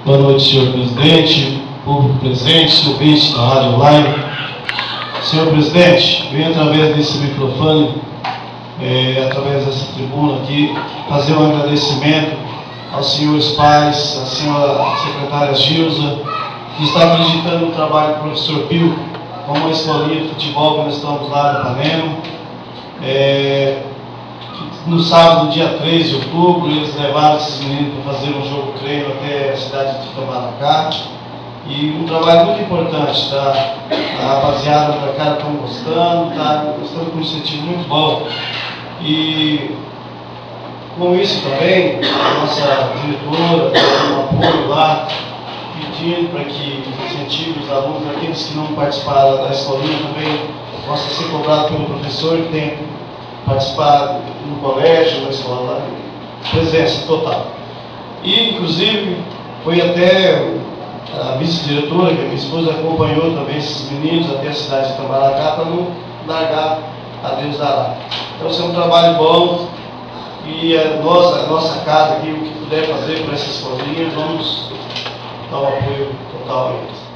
Boa noite, senhor presidente, público presente, ouvinte da rádio online. Senhor presidente, venho através desse microfone, através dessa tribuna aqui, fazer um agradecimento aos senhores pais, à senhora secretária Gilza, que está acreditando no trabalho do professor Pio, com uma escolinha de futebol que nós estamos lá no Ipanema. No sábado, dia 3 de outubro, eles levaram esses meninos para fazer um jogo treino até a cidade de Itamaracá. E um trabalho muito importante, tá? A rapaziada da cara estão gostando, tá? Estamos com um incentivo muito bom. E com isso também, a nossa diretora deu um apoio lá, pedindo para que incentive os alunos, aqueles que não participaram da escolinha também possa ser cobrado pelo professor que tem participado no colégio, na escola, presença total. E, inclusive, foi até a vice-diretora, que é minha esposa, acompanhou também esses meninos até a cidade de Itamaracá para não largar a Deus dará. Então, isso é um trabalho bom e a nossa casa aqui, o que puder fazer para essa escolinha, vamos dar um apoio total a eles.